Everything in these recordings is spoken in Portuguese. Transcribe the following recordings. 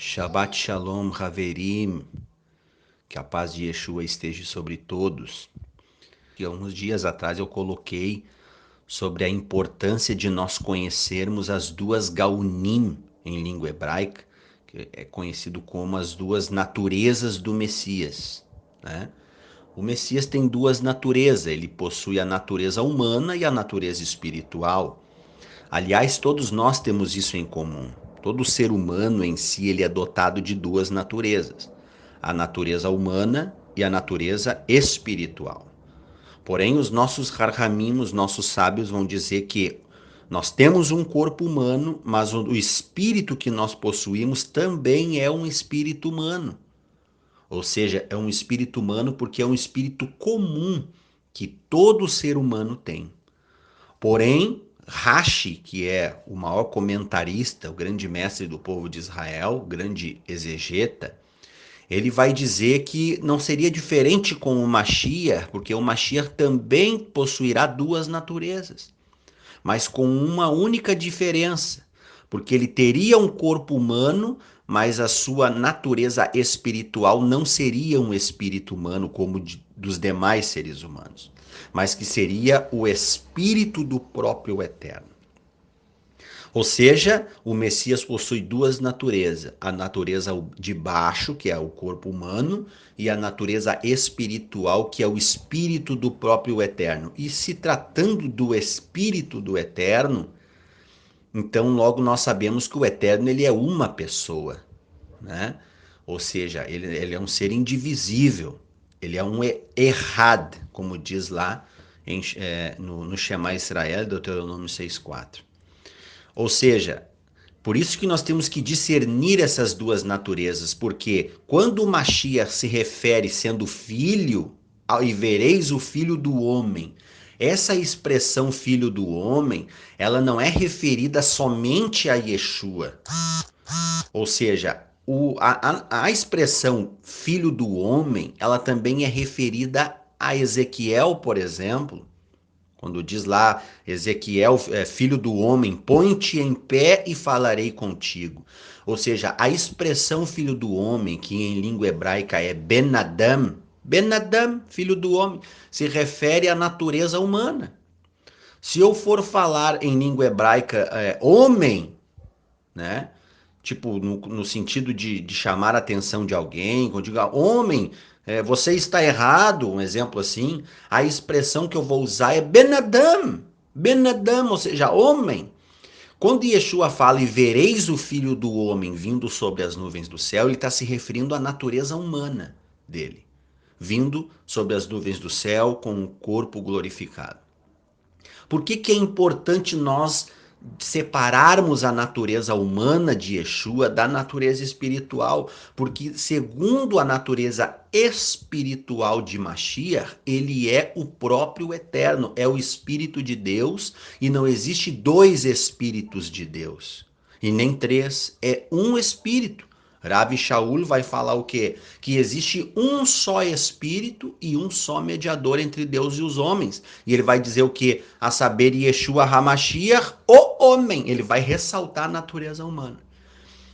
Shabbat Shalom Haverim, que a paz de Yeshua esteja sobre todos. E há uns dias atrás eu coloquei sobre a importância de nós conhecermos as duas Gaonim em língua hebraica, que é conhecido como as duas naturezas do Messias, né? O Messias tem duas naturezas, ele possui a natureza humana e a natureza espiritual. Aliás, todos nós temos isso em comum. Todo ser humano em si ele é dotado de duas naturezas: a natureza humana e a natureza espiritual. Porém, os nossos Harhamim, os nossos sábios vão dizer que nós temos um corpo humano, mas o espírito que nós possuímos também é um espírito humano. Ou seja, é um espírito humano porque é um espírito comum que todo ser humano tem. Porém, Rashi, que é o maior comentarista, o grande mestre do povo de Israel, o grande exegeta, ele vai dizer que não seria diferente com o Mashiach, porque o Mashiach também possuirá duas naturezas, mas com uma única diferença, porque ele teria um corpo humano, mas a sua natureza espiritual não seria um espírito humano como dos demais seres humanos, mas que seria o espírito do próprio Eterno. Ou seja, o Messias possui duas naturezas: a natureza de baixo, que é o corpo humano, e a natureza espiritual, que é o espírito do próprio Eterno. E se tratando do espírito do Eterno, então logo nós sabemos que o Eterno ele é uma pessoa, né? Ou seja, ele é um ser indivisível, ele é um Errad, como diz lá no Shema Israel, Deuteronômio 6,4. Ou seja, por isso que nós temos que discernir essas duas naturezas, porque quando o Mashiach se refere sendo filho, e vereis o filho do homem, essa expressão filho do homem, ela não é referida somente a Yeshua. Ou seja, a expressão filho do homem, ela também é referida a Ezequiel, por exemplo, quando diz lá, Ezequiel, filho do homem, põe-te em pé e falarei contigo. Ou seja, a expressão filho do homem, que em língua hebraica é Ben Adam, Ben Adam, filho do homem, se refere à natureza humana. Se eu for falar em língua hebraica homem, né? Tipo, no sentido de chamar a atenção de alguém, quando digo, homem, você está errado, um exemplo assim, a expressão que eu vou usar é Ben Adam, ou seja, homem. Quando Yeshua fala e vereis o Filho do Homem vindo sobre as nuvens do céu, ele está se referindo à natureza humana dele, vindo sobre as nuvens do céu com o corpo glorificado. Por que é importante nós separarmos a natureza humana de Yeshua da natureza espiritual? Porque, segundo a natureza espiritual de Mashiach, ele é o próprio Eterno, é o Espírito de Deus, e não existe dois Espíritos de Deus, e nem três, é um Espírito. Rabi Shaul vai falar o quê? Que existe um só Espírito e um só mediador entre Deus e os homens. E ele vai dizer o quê? A saber, Yeshua HaMashiach, o homem. Ele vai ressaltar a natureza humana.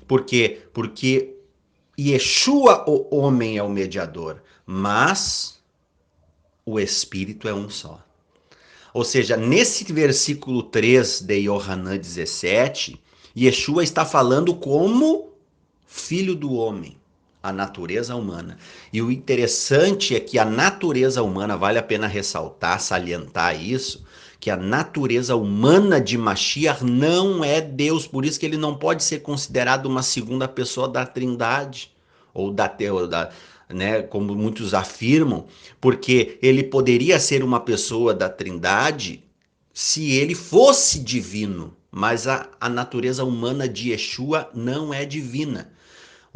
Por quê? Porque Yeshua, o homem, é o mediador, mas o Espírito é um só. Ou seja, nesse versículo 3 de Yohanan 17, Yeshua está falando como filho do homem, a natureza humana. E o interessante é que a natureza humana, vale a pena ressaltar, salientar isso, que a natureza humana de Mashiach não é Deus, por isso que ele não pode ser considerado uma segunda pessoa da Trindade, ou né, como muitos afirmam, porque ele poderia ser uma pessoa da Trindade se ele fosse divino, mas a natureza humana de Yeshua não é divina.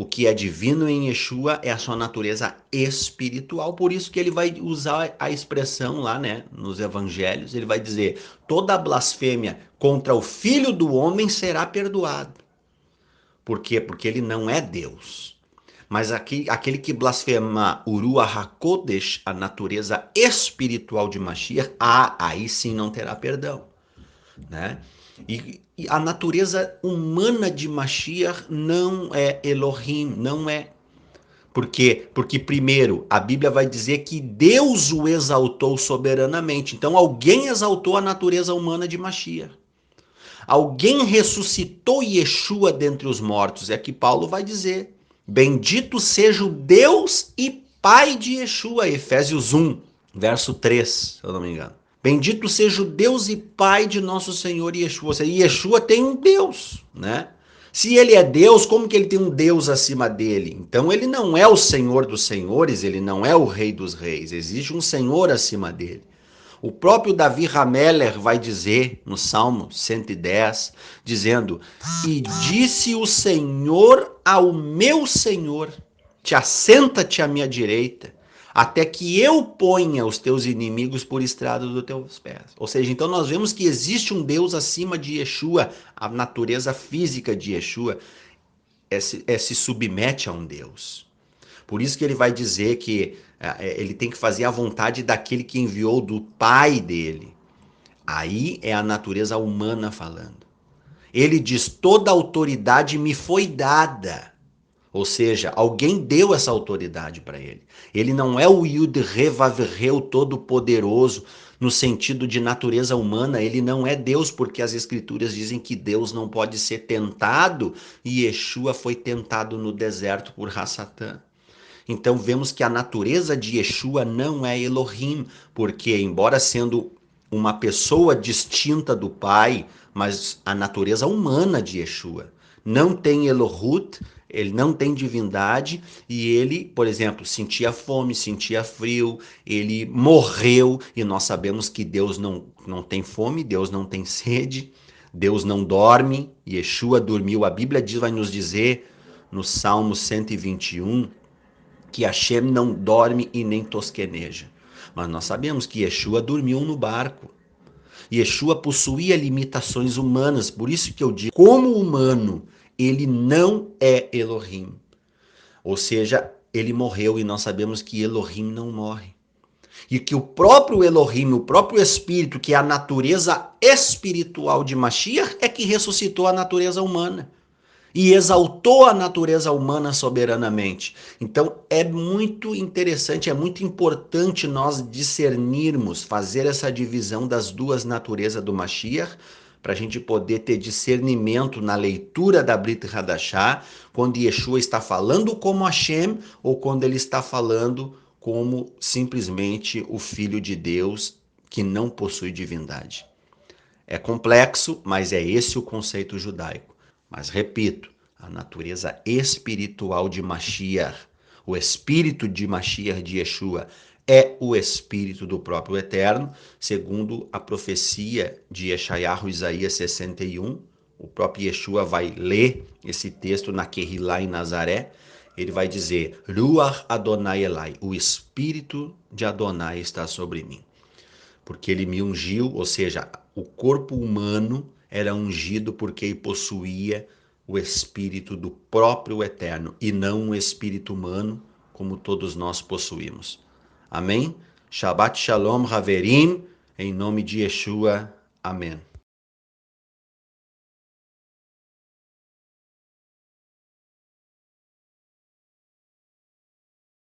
O que é divino em Yeshua é a sua natureza espiritual, por isso que ele vai usar a expressão lá, né, nos evangelhos, ele vai dizer: toda blasfêmia contra o Filho do Homem será perdoada. Por quê? Porque ele não é Deus. Mas aquele que blasfema o Ruach HaKodesh, a natureza espiritual de Mashiach, aí sim não terá perdão, né? E a natureza humana de Mashiach não é Elohim, não é. Por quê? Porque, primeiro, a Bíblia vai dizer que Deus o exaltou soberanamente. Então, alguém exaltou a natureza humana de Mashiach. Alguém ressuscitou Yeshua dentre os mortos. É que Paulo vai dizer: bendito seja o Deus e Pai de Yeshua. Efésios 1, verso 3, se eu não me engano. Bendito seja o Deus e Pai de nosso Senhor Yeshua. Ou seja, Yeshua tem um Deus, né? Se ele é Deus, como que ele tem um Deus acima dele? Então ele não é o Senhor dos senhores, ele não é o Rei dos reis. Existe um Senhor acima dele. O próprio Davi Hameler vai dizer no Salmo 110, dizendo: e disse o Senhor ao meu Senhor, te assenta-te à minha direita, até que eu ponha os teus inimigos por estrada dos teus pés. Ou seja, então nós vemos que existe um Deus acima de Yeshua, a natureza física de Yeshua se submete a um Deus. Por isso que ele vai dizer que ele tem que fazer a vontade daquele que enviou do Pai dele. Aí é a natureza humana falando. Ele diz: toda autoridade me foi dada. Ou seja, alguém deu essa autoridade para ele. Ele não é o Yud Revavreu todo-poderoso no sentido de natureza humana. Ele não é Deus, porque as escrituras dizem que Deus não pode ser tentado e Yeshua foi tentado no deserto por Hassatã. Então vemos que a natureza de Yeshua não é Elohim, porque embora sendo uma pessoa distinta do Pai, mas a natureza humana de Yeshua não tem Elohut, ele não tem divindade e ele, por exemplo, sentia fome, sentia frio, ele morreu e nós sabemos que Deus não tem fome, Deus não tem sede, Deus não dorme, Yeshua dormiu. A Bíblia vai nos dizer no Salmo 121 que Hashem não dorme e nem tosqueneja. Mas nós sabemos que Yeshua dormiu no barco. Yeshua possuía limitações humanas, por isso que eu digo, como humano, ele não é Elohim. Ou seja, ele morreu e nós sabemos que Elohim não morre. E que o próprio Elohim, o próprio Espírito, que é a natureza espiritual de Mashiach, é que ressuscitou a natureza humana e exaltou a natureza humana soberanamente. Então é muito interessante, é muito importante nós discernirmos, fazer essa divisão das duas naturezas do Mashiach, para a gente poder ter discernimento na leitura da Brit Hadashah, quando Yeshua está falando como Hashem ou quando ele está falando como simplesmente o Filho de Deus que não possui divindade. É complexo, mas é esse o conceito judaico. Mas repito, a natureza espiritual de Mashiach, o espírito de Mashiach de Yeshua, é o espírito do próprio Eterno, segundo a profecia de Yeshayahu, Isaías 61. O próprio Yeshua vai ler esse texto na Kehilá em Nazaré. Ele vai dizer: Ruach Adonai Elai, o espírito de Adonai está sobre mim. Porque ele me ungiu, ou seja, o corpo humano era ungido porque ele possuía o espírito do próprio Eterno e não um espírito humano como todos nós possuímos. Amém? Shabbat Shalom Haverim, em nome de Yeshua. Amém.